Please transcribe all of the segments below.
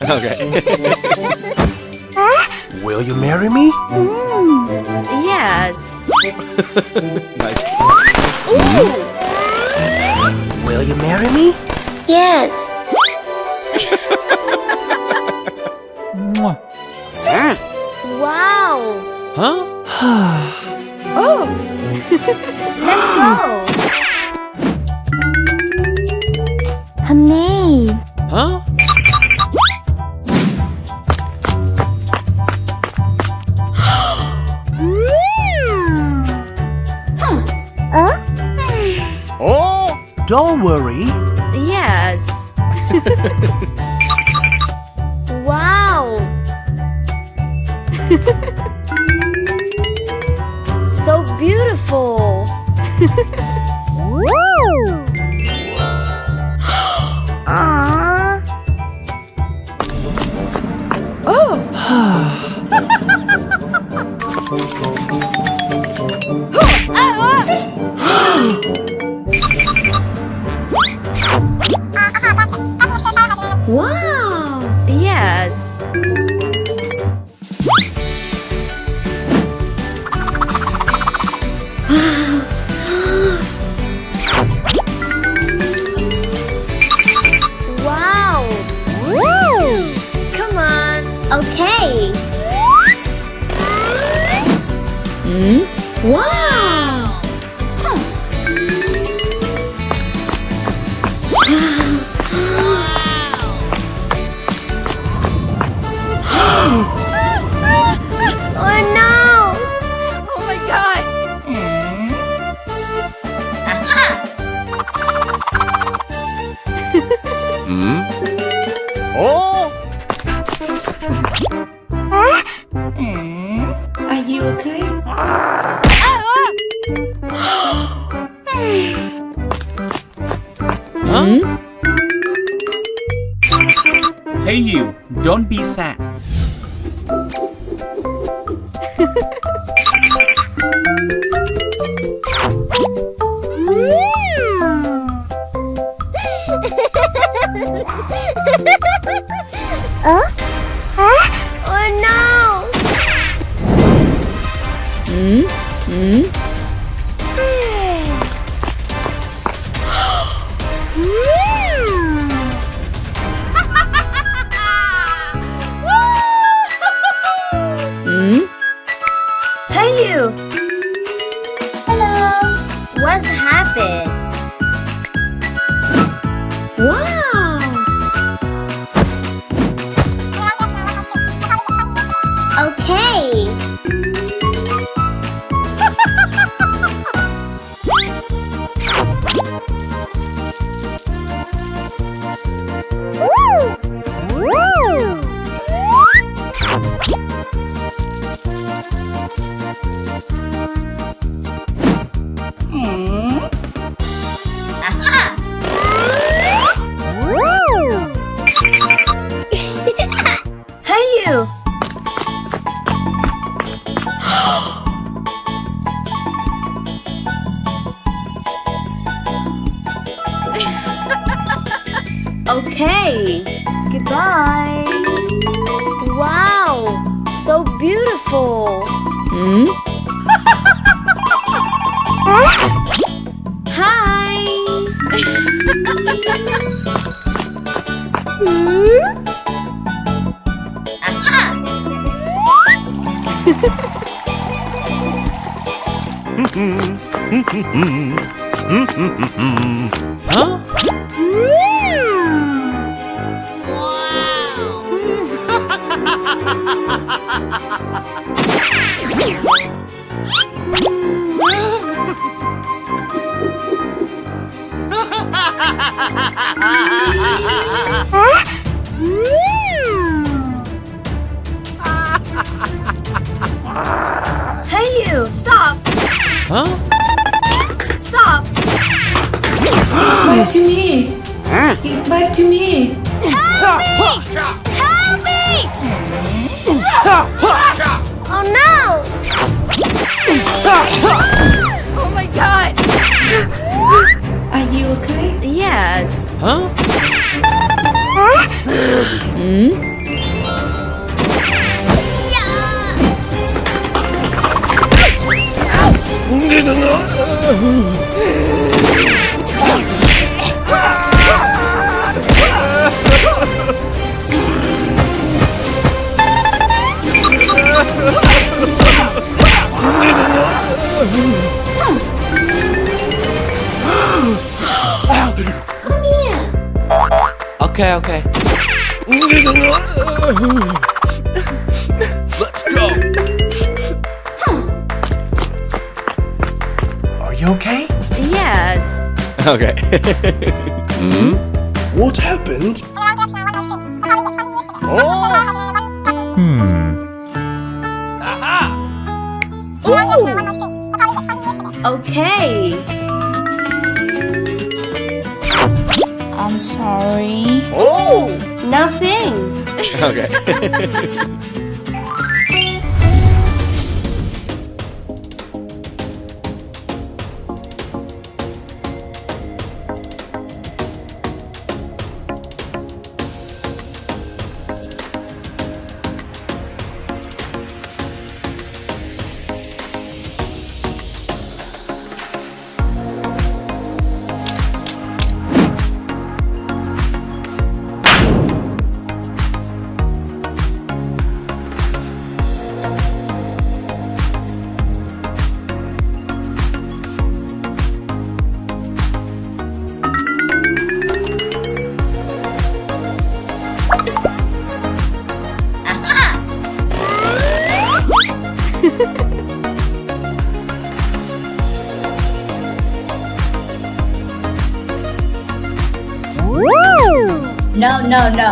Okay. Will you marry me? Yes. Nice. Will you marry me? Yes. Wow. Huh? Oh. Let's go. Honey. Huh? Oh! Don't worry. Yes. Wow. So beautiful. Aww. Wow. Yes. Wow. Woo. Come on. Okay. Wow. Oh no. Oh my god. Oh! Are you okay? Huh? Hey you, don't be sad. Oh no. Hey you. Hello. What's happened? Wow. Okay. Hey you. Okay. Goodbye. Wow. So beautiful. Hi. Huh? Hey you. Stop. Huh? Stop. Back to me. Get back to me. Help me! Oh no! Oh my god! Are you okay? Yes. Huh? Okay, okay. Let's go. Are you okay? Yes. Okay. What happened? Okay. I'm sorry. Oh! Nothing. Okay. No, no, no.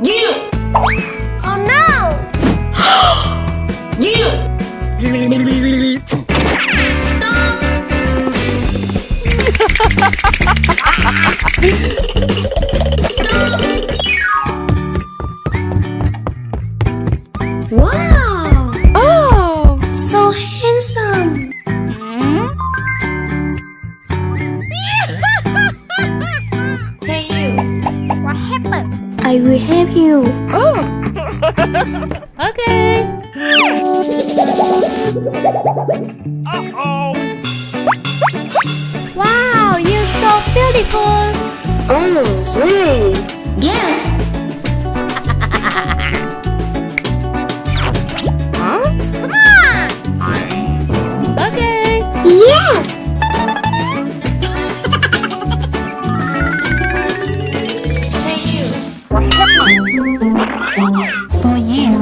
You! Oh no! You! Stop! Stop! Wow! Oh! So handsome! Hey you! What happened? I will help you. Oh! Okay. Wow, you're so beautiful. Oh, really? Yes. Huh? Come on. Okay. Yes. Hey you. What happened? For you.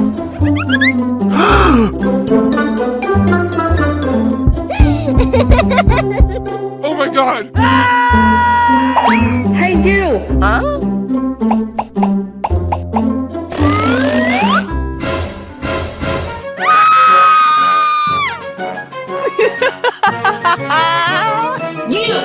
Oh my god! Hey you! Huh? You!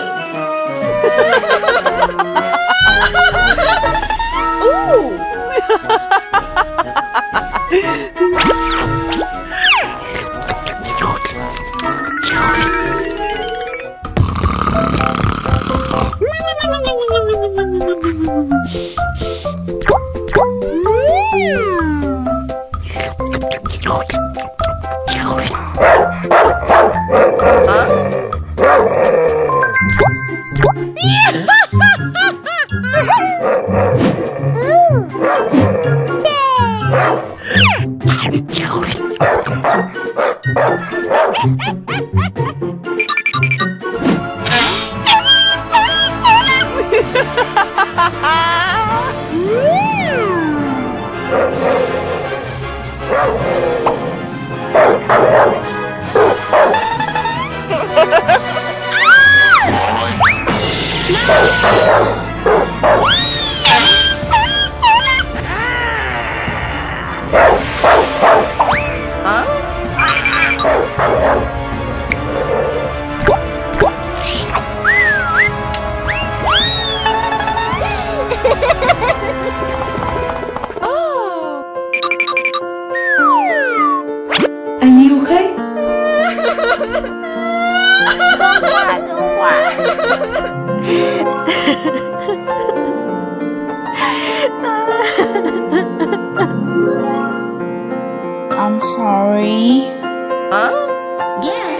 Are you okay? Don't cry. I'm sorry. Huh? Yes.